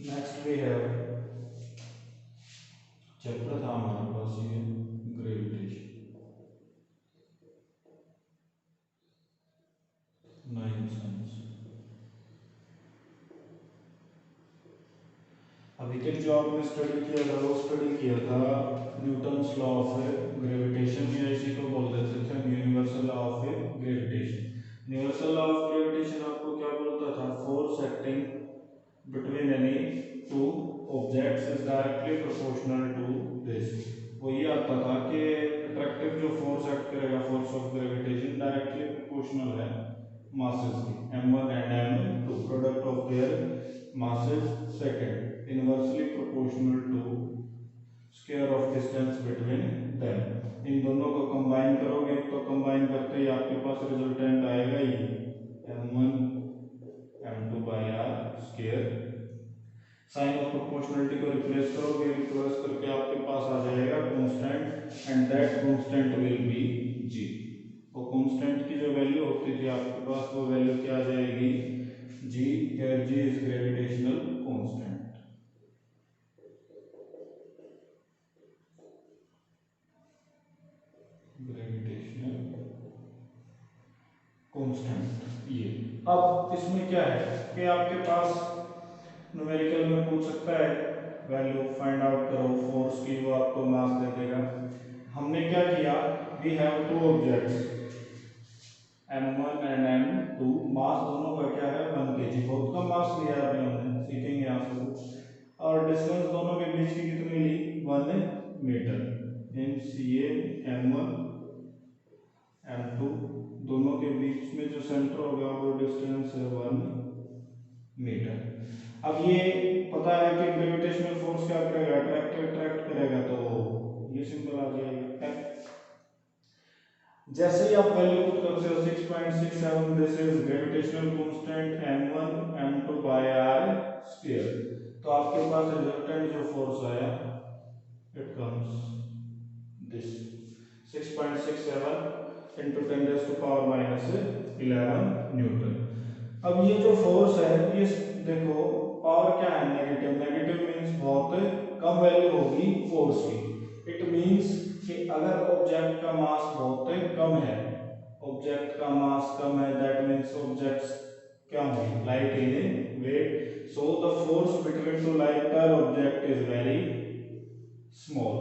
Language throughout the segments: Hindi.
नेक्स्ट वी हैव चैप्टर था हमारे पास ये ग्रेविटेशन 9 साइंस। अभी तक जो आपने स्टडी किया था वो स्टडी किया था न्यूटन्स लॉ ऑफ ग्रेविटेशन, या इसी को बोल देते थे universal law of gravitation. Universal law of gravitation आपको क्या बोलता था? Force acting between any two objects is directly proportional to this। वो ये आता था कि अट्रैक्टिव जो फोर्स एक्ट करेगा, force of gravitation, directly proportional है मासेस की, m1 and m2, product of their masses, second inversely proportional to square of distance between them. इन दोनों को कंबाइन करोगे तो कंबाइन करते ही आपके पास रिजल्टेंट आएगा ये m1 m2 by r square. Sign of proportionality को रिप्लेस करोगे, रिप्लेस करके आपके पास आ जाएगा constant, and that constant will be g। वो कांस्टेंट की जो वैल्यू होती थी आपके पास, वो वैल्यू क्या आ जाएगी? g। Here g is gravitational constant. Gravitational constant ये। अब इसमें क्या है कि आपके पास न्यूमेरिकल में पूछ सकता है वैल्यू फाइंड आउट करो फोर्स की, वो आपको मास दे देगा। हमने क्या किया? We have two objects m1 and m2, mass दोनों का क्या है? 1 kg। बहुत कम मास लिया है अभी हमने, सीखेंगे यहाँ से। और डिस्टेंस दोनों के बीच की कितनी ली? 1 मीटर। मीन्स ये m1 m2 दोनों के बीच में जो सेंटर होगा वो डिस्टेंस है 1 मीटर। अब ये पता है कि ग्रेविटेशनल फोर्स क्या करेगा? अट्रैक्ट करेगा, तो ये सिंबल आ जाएगा F। जैसे ही आप वैल्यू पुट करते हो 6.67, this is gravitational constant m1 m2 बाय r स्क्वायर, तो आपके पास रिजल्टेंट जो फोर्स आया it comes this 6.67 into 10⁻⁻11 newton. अब ये जो फोर्स है, ये देखो पावर क्या है? नेगेटिव। नेगेटिव मीन्स बहुत कम वैल्यू होगी फोर्स की। इट मीन्स कि अगर ऑब्जेक्ट का मास बहुत कम है, ऑब्जेक्ट का मास कम है, दैट मीन्स ऑब्जेक्ट्स क्या होंगे? Light in weight. So the force between two lighter object is very small,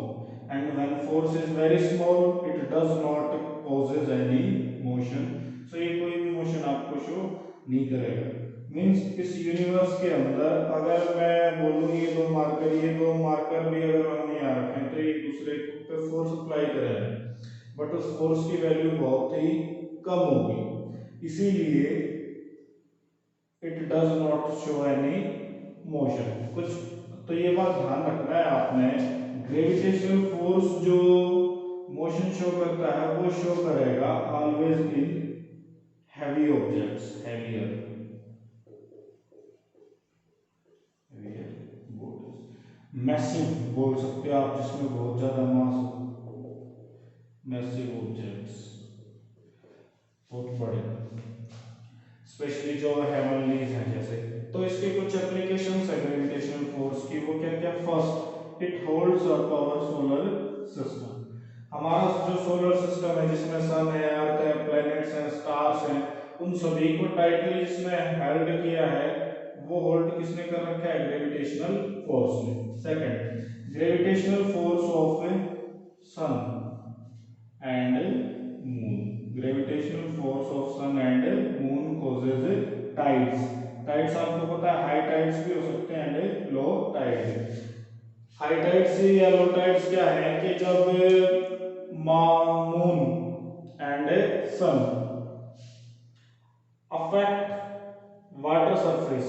and when force is very small it does not causes any motion। so ये कोई भी मोशन आपको शो नहीं करेगा। मीन्स इस यूनिवर्स के अंदर अगर मैं बोलूँ ये दो मार्कर भी अगर हम यहाँ रखें तो एक दूसरे पे फोर्स अप्लाई करेंगे, बट उस फोर्स की वैल्यू बहुत ही कम होगी, इसीलिए it does not show any motion कुछ। तो ये बात ध्यान रखना है आपने, ग्रेविटेशनल फोर्स जो मोशन शो करता है वो शो करेगा always in heavy objects, heavier massive बोल सकते हो आप, जिसमें बहुत ज्यादा मास हो, मैसिव ऑब्जेक्ट्स बहुत बड़े, स्पेशली जो हेवनलीज हैं जैसे। तो इसके कुछ एप्लीकेशंस है ग्रेविटेशनल फोर्स की, वो क्या क्या? First, it holds up our solar system. हमारा जो सोलर सिस्टम है जिसमें सन है, अर्थ है, प्लैनेट्स हैं, स्टार्स हैं, उन सभी को टाइटली जिसने हेल्ड किया है, वो होल्ड किसने कर रखा है? ग्रेविटेशनल फोर्स ने। Second, gravitational force of sun and moon. Gravitational force of sun and moon causes tides. Tides आपको पता है हाई टाइड्स भी हो सकते हैं and low tides. High tides या लो टाइड्स क्या है कि जब moon and sun affect water surface,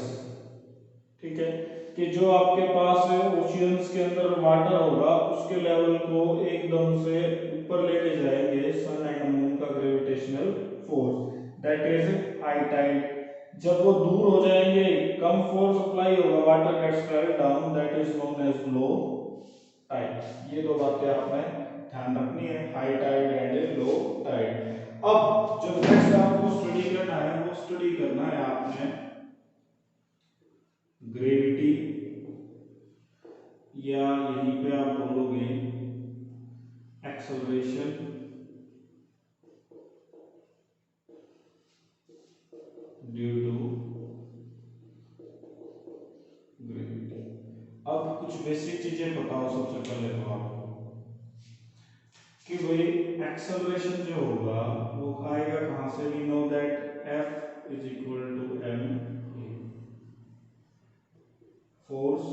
ठीक है, कि जो आपके पास ओशियंस के अंदर वाटर होगा उसके लेवल को एकदम से ऊपर लेके जाएंगे सन एंड मून का gravitational force, that is high tide. जब वो दूर हो जाएंगे, कम फोर्स अप्लाई होगा, water gets carried down, that is known as low tide. ये दो बातें आपने ध्यान रखनी है, high tide and low tide. अब जो नेक्स्ट आपको स्टडी करना है वो स्टडी करना है आपने ग्रेविटी या यहीं पे आप बोलोगे एक्सेलरेशन ड्यू टू ग्रेविटी। अब कुछ बेसिक चीजें बताओ सबसे पहले तो आपको कि भाई एक्सेलरेशन जो होगा वो आएगा कहां से। We know that F is equal to M force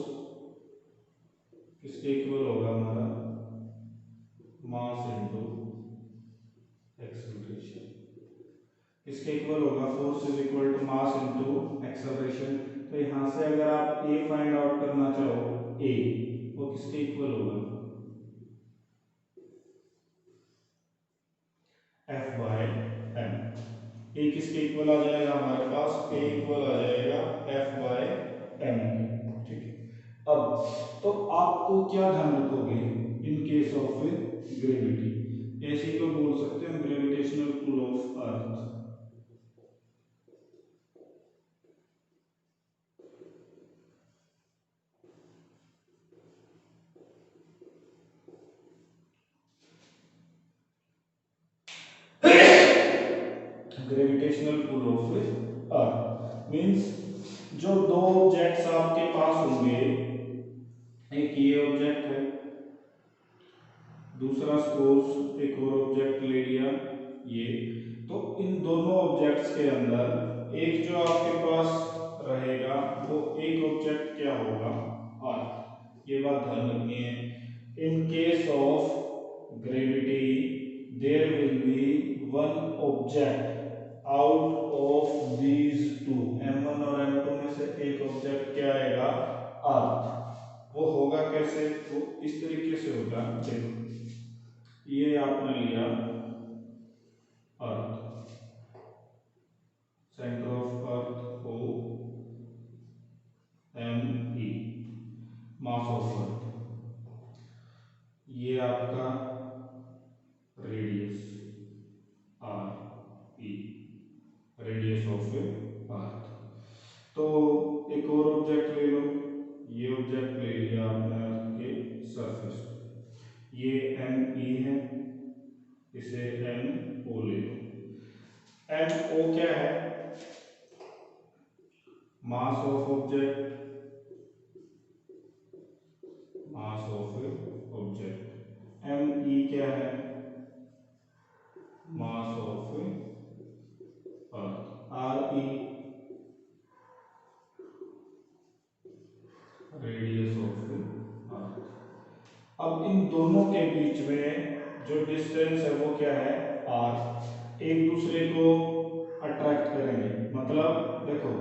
किसके इक्वल होगा हमारा, मास इनटू एक्सेलरेशन। किसके इक्वल होगा, force is equal to mass into acceleration. तो यहां से अगर आप ए फाइंड आउट करना चाहो, ए वो किसके इक्वल होगा, F बाय एम। ए किसके इक्वल आ जाएगा हमारे पास, ए इक्वल आ जाएगा F बाय एम के। ठीक है, अब तो आपको क्या ध्यान रखोगे इन केस ऑफ ग्रेविटी, ऐसे को बोल सकते हैं gravitational pull of earth. Gravitational pull of earth means जो दो ऑब्जेक्ट्स आपके पास होंगे, एक ये ऑब्जेक्ट है, दूसरा सपोज एक और ऑब्जेक्ट ले लिया ये, तो इन दोनों ऑब्जेक्ट्स के अंदर एक जो आपके पास रहेगा वो एक ऑब्जेक्ट क्या होगा, अर्थ। ये बात ध्यान रखनी है। In case of gravity there will be one object out of these two, m1 और m2 में से एक ऑब्जेक्ट क्या आएगा, अर्थ। वो होगा कैसे, वो इस तरीके से होगा। देखो ये आपने लिया earth, centre of earth O M E, mass of earth, ये आपका radius R E, radius of earth. तो एक और ऑब्जेक्ट ले लो, ये ऑब्जेक्ट ले लिया आपने अर्थ के सरफेस, ये M E है, इसे M O ले लो। M O क्या है, mass of object, mass of object. M E क्या है, मास of earth. R E radius of अर्थ। अब इन दोनों के बीच में जो डिस्टेंस है वो क्या है, r। एक दूसरे को अट्रैक्ट करेंगे, मतलब देखो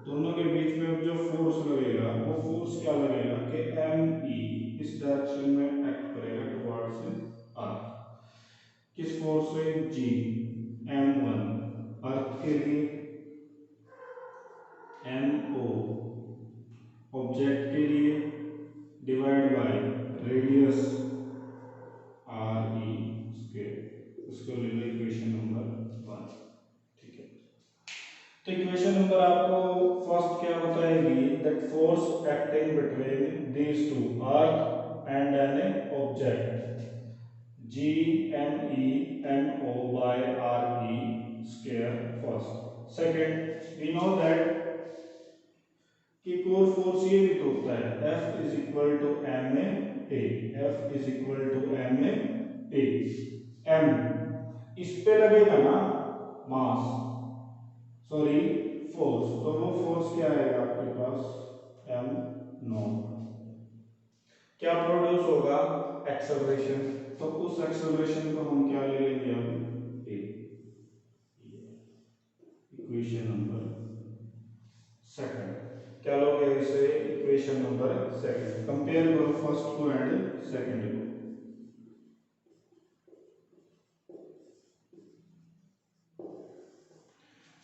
दोनों के बीच में जो फोर्स लगेगा वो फोर्स क्या लगेगा कि M E इस डायरेक्शन में एक्ट करेगा टुवर्ड्स अर्थ। किस फोर्स से, G। M1 अर्थ के लिए, MO ऑब्जेक्ट के लिए, divide by radius RE square. इसको ले लो इक्वेशन नंबर 1। ठीक है, तो इक्वेशन नंबर आपको फर्स्ट क्या बताएगी, that force acting between these two, earth and an object, GME MO by RE square first। Second, we know that कि कोर फोर्स ये भी तो होता है F is equal to M A, F is equal to M A, M इस पे लगेगा ना मास, सॉरी फोर्स, तो वो फोर्स क्या आएगा आपके पास, M नॉट। क्या प्रोड्यूस होगा, एक्सेलरेशन। तो उस एक्सेलरेशन को हम क्या ले लेंगे अब, A। इक्वेशन नंबर सेकंड, क्या लोगे इसे, इक्वेशन नंबर सेकंड। कंपेयर करो फर्स्ट को एंड सेकंड को।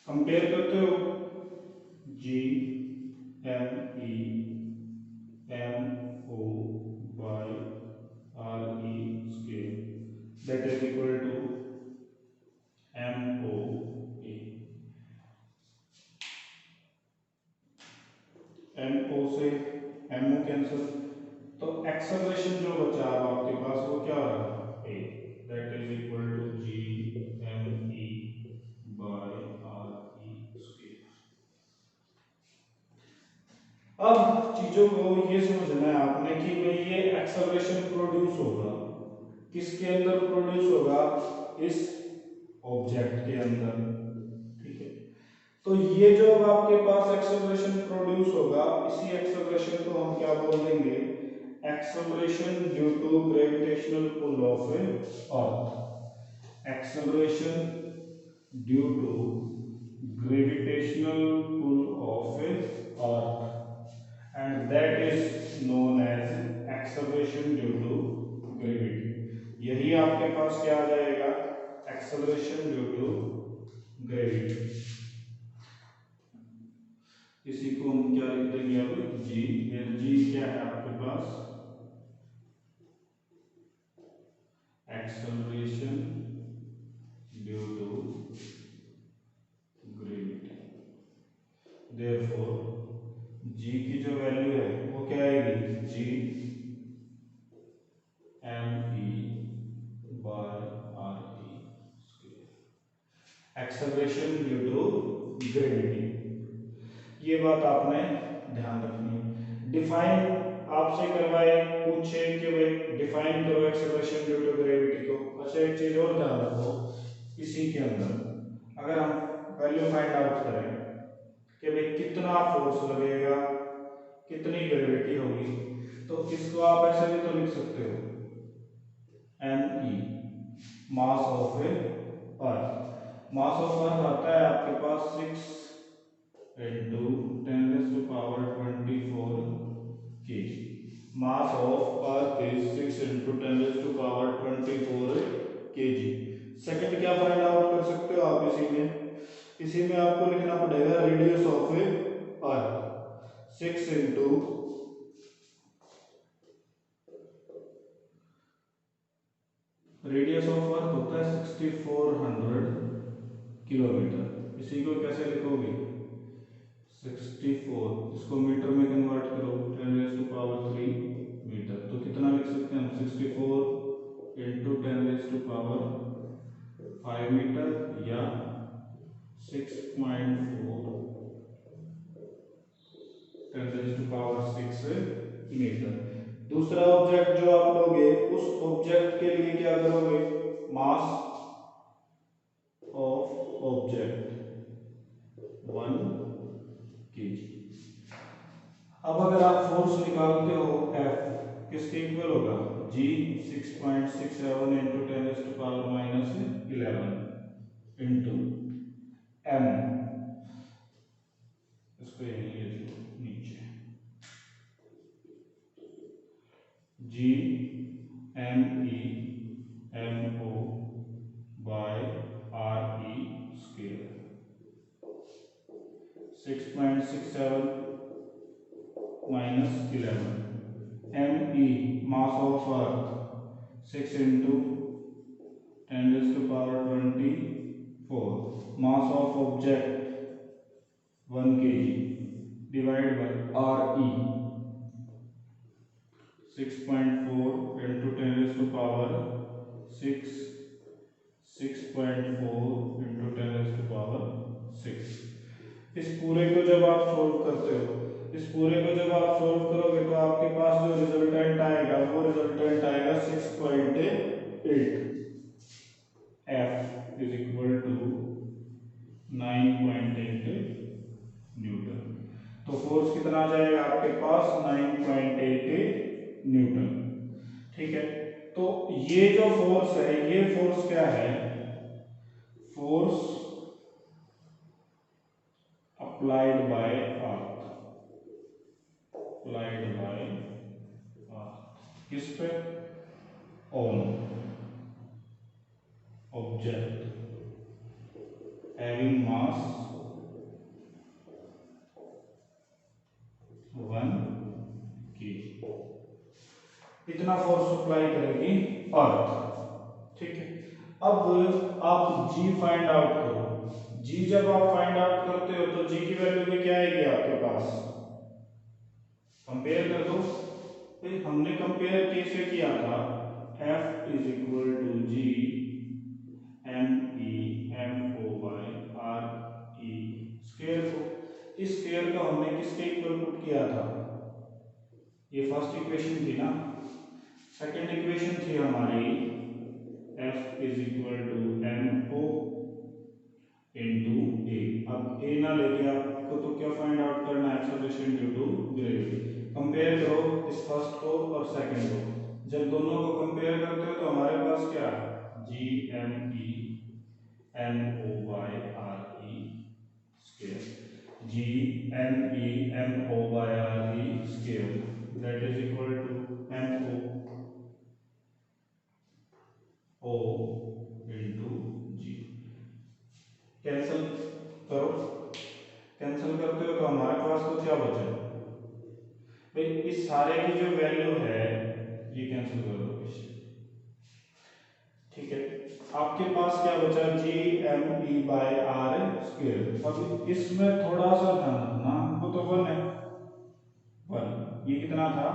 कंपेयर करते हो, GME MO by RE square that is equal to MOA। MO से MO कैंसिल, तो एक्सेलरेशन जो बचा अब आपके पास वो क्या होगा, A, that is equal to G M E by R E square. अब चीजों को ये समझना है आपने कि भाई ये एक्सेलरेशन प्रोड्यूस होगा किसके अंदर, प्रोड्यूस होगा इस ऑब्जेक्ट के अंदर, ठीक है। तो ये जो अब आपके पास एक्सेलरेशन प्रोड्यूस होगा, इसी एक्सेलरेशन को हम क्या बोल देंगे, acceleration due to gravitational pull of earth. Acceleration due to gravitational pull of earth and that is known as acceleration due to gravity। यही आपके पास क्या आ जाएगा, acceleration due to gravity। इसी को हम क्या लिख देंगे अब, g। g क्या है आपके पास, acceleration due to gravity। therefore g की जो वैल्यू है वो क्या आएगी, g M E by R E square, acceleration due to gravity. ये बात आपने ध्यान रखनी है। डिफाइन आपसे करवाए, पूछे कि भाई डिफाइन करो एक्सेलरेशन ड्यू टू ग्रेविटी को। अच्छा एक चीज और ध्यान रखो, इसी के अंदर अगर हम वैल्यू फाइंड आउट करें कि भाई कितना फोर्स लगेगा, कितनी ग्रेविटी होगी, तो इसको आप ऐसे भी तो लिख सकते हो, M E mass of earth. Mass of earth आता है आपके पास 6 into 10⁻24 kg। Mass of earth is 6 into 10⁻24 kg। Second क्या फाइंड आउट कर सकते हो आप, इसी में आपको लिखना पड़ेगा radius of earth. 6 into radius of earth होता है 6400 किलोमीटर। इसी को कैसे लिखोगे, 64, इसको मीटर में कन्वर्ट करो 10⁻³ मीटर, तो कितना लिख सकते हैं हम, 64 into 10⁻5 मीटर या 6.4 10⁻6 मीटर। दूसरा ऑब्जेक्ट जो आप लोगे, उस ऑब्जेक्ट के लिए क्या करोगे, मास ऑफ ऑब्जेक्ट 1 kg। अब अगर आप फोर्स निकालते हो F किसके इक्वल होगा, G 6.67 into 10⁻⁻11 into M, इसको यही लिख लो नीचे, G M E M O by R E square। 6.67 minus 11, ME mass of earth 6 into 10⁻24, mass of object 1 kg divided by RE 6.4 into 10⁻6 6.4 into 10⁻6। इस पूरे को जब आप सोल्व करते हो, इस पूरे को जब आप सोल्व करोगे तो आपके पास जो रिजल्टेंट आएगा वो रिजल्टेंट आएगा 6.8। F is equal to 9.8 newton. तो फोर्स कितना आ जाएगा आपके पास, 9.8 न्यूटन। ठीक है, तो ये जो फोर्स है, ये फोर्स क्या है, force applied by earth, applied by earth, किस पे, on object having mass 1 kg। इतना फोर्स अप्लाई करेगी अर्थ। ठीक है, अब आप G फाइंड आउट करो। G जब आप फाइंड आउट करते हो तो G की वैल्यू भी क्या आएगी आपके पास, कंपेयर कर दो, भाई हमने कंपेयर कैसे किया था, F is equal to G M E M O by R E square को, इस स्क्वायर को हमने किसके इक्वल पुट किया था, ये फर्स्ट इक्वेशन थी ना। सेकंड इक्वेशन थी हमारी F is equal to M O into A. अब ए ना लेके आपको तो क्या फाइंड आउट करना है, acceleration due to gravity. Compare करो इस फर्स्ट को और सेकंड को, जब दोनों को कंपेयर करते हो तो हमारे पास क्या है, G M E M O by R E square, G M E M O by R E square that is equal to M O into G. Cancel करो, कैंसिल करते हो तो हमारे पास तो क्या बचा भाई, इस सारे की जो वैल्यू है ये कैंसिल कर दो, ठीक है। आपके पास क्या बचा, G M E by R square. अब इसमें थोड़ा सा ध्यान रखना, हमको तो 1 है, 1 ये कितना था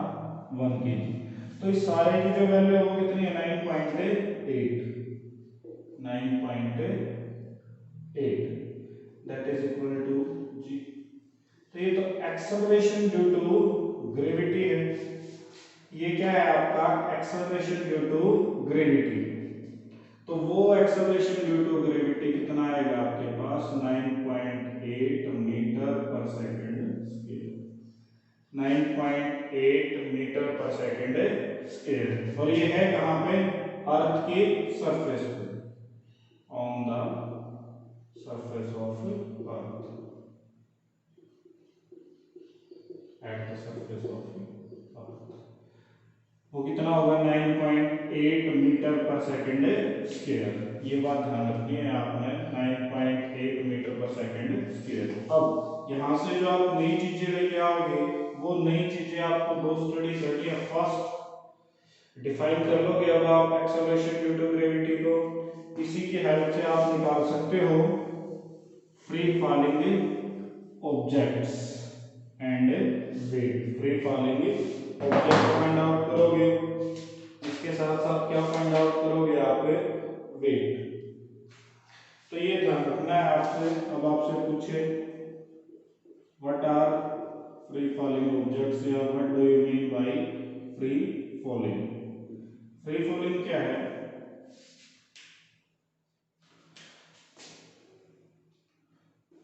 1 के जी, तो इस सारे की जो वैल्यू है वो कितनी है 9.8, 9.8 दैट इज इक्वल टू जी। तो ये तो एक्सेलरेशन ड्यू टू ग्रेविटी है, ये क्या है आपका एक्सेलरेशन ड्यू टू ग्रेविटी। तो वो एक्सेलरेशन ड्यू टू ग्रेविटी कितना आएगा आपके पास 9.8 मीटर पर सेकंड स्क्वायर, 9.8 मीटर पर सेकंड स्क्वायर। और ये है कहां पे, अर्थ की सरफेस पे, on the surface of earth, at the surface of earth. वो कितना होगा 9.8 मीटर पर सेकंड स्क्वायर। ये बात ध्यान रखनी है आपने, 9.8 मीटर पर सेकंड स्क्वायर। अब यहां से जो आप नई चीजें लेके आओगे, वो नई चीजें आपको दो स्टडी करनी है। फर्स्ट डिफाइन कर लोगे अब आप एक्सेलरेशन ड्यू टू ग्रेविटी को, इसी की हेल्प से आप निकाल सकते हो free falling objects and weight. Free falling object find out करोगे, इसके साथ साथ क्या फाइंड आउट करोगे आप, वेट। तो ये ध्यान रखना है आपसे। अब आपसे पूछे what are free falling objects, या what do you mean by free falling. Free falling क्या है,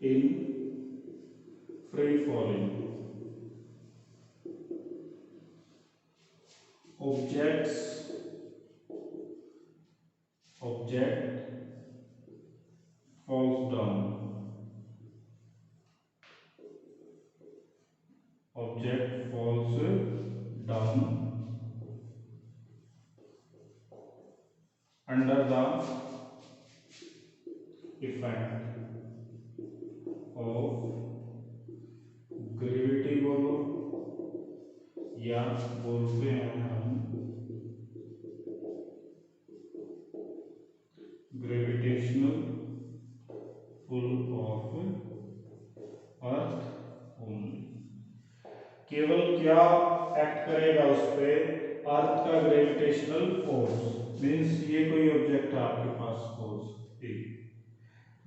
in free falling object falls down, object falls down under the effect of gravity बोलो, या बोलते हैं हम gravitational pull of earth only. केवल क्या एक्ट करेगा उस पे, अर्थ का ग्रेविटेशनल फोर्स। मींस ये कोई ऑब्जेक्ट है आपके पास, सपोज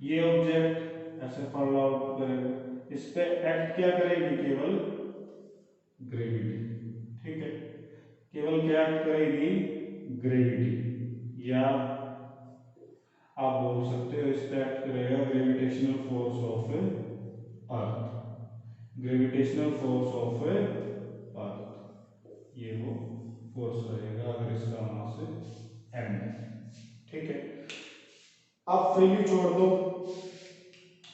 ये ऑब्जेक्ट ऐसे फॉल आउट करेगा, इस पे एक्ट क्या करेगी, केवल ग्रेविटी, ठीक है। केवल क्या एक्ट करेगी, ग्रेविटी, या आप बोल सकते हो इस पे एक्ट करेगा gravitational force of earth, gravitational force of earth, ये वो फोर्स रहेगा अगर इसका मास m है, ठीक है। आप फ्रीली छोड़ दो,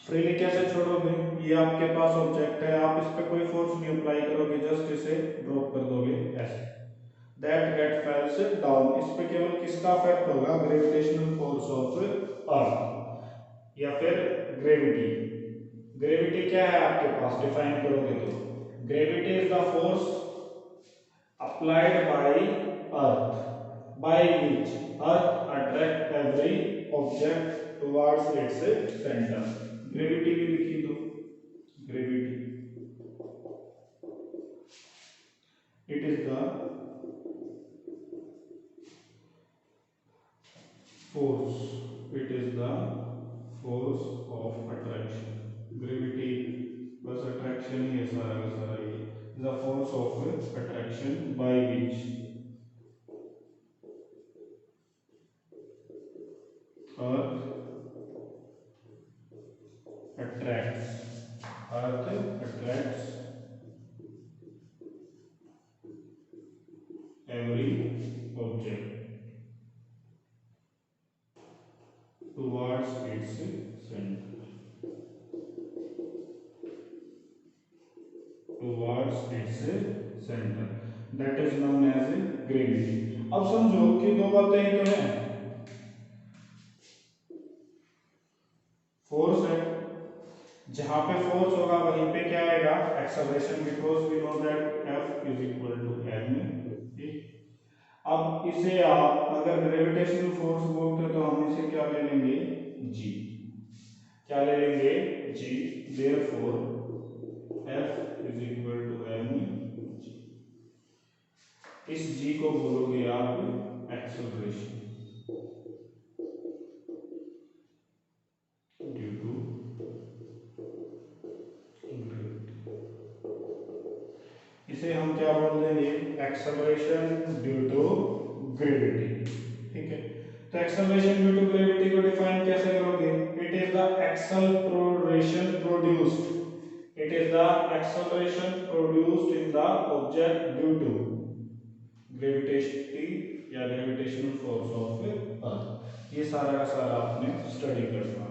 फ्रीली कैसे छोड़ोगे, ये आपके पास ऑब्जेक्ट है, आप इस पे कोई फोर्स नहीं अप्लाई करोगे, जस्ट इसे ड्रॉप कर दोगे ऐसे, दैट गेट फेल्स डाउन। इस पे केवल किसका इफेक्ट होगा, ग्रेविटेशनल फोर्स ऑफ अर्थ, या फिर ग्रेविटी। ग्रेविटी क्या है आपके पास, डिफाइन करोगे तो gravity is the force applied by earth by which earth attract every object towards its center। Gravity भी लिखी दो, gravity it is the force. It is the force of attraction. Gravity बस attraction ही है सारा का सारा ये. The force of attraction by which Earth attracts. Earth attracts every object towards its center. Towards its center. That is known as gravity. अब समझो कि दो बातें ही तो हैं. फोर्स है, जहां पे फोर्स होगा वहीं पे क्या आएगा? Acceleration, because we know that F is equal to m. अब इसे आप अगर ग्रेविटेशनल फोर्स बोलते तो हम इसे क्या ले लेंगे? G. क्या ले लेंगे? G. Therefore F is equal to m G. इस G को बोलोगे आप एक्सेलरेशन ड्यू टू ग्रेविटी. इसे हम क्या बोल देंगे? Acceleration due to gravity. ठीक है, तो एक्सेलरेशन ड्यू टू ग्रेविटी को डिफाइन कैसे करोगे? It is the acceleration produced. It is the acceleration produced in the object due to gravitational या ग्रेविटेशनल फोर्स ऑफ अर्थ. ये सारा का सारा आपने स्टडी करना है.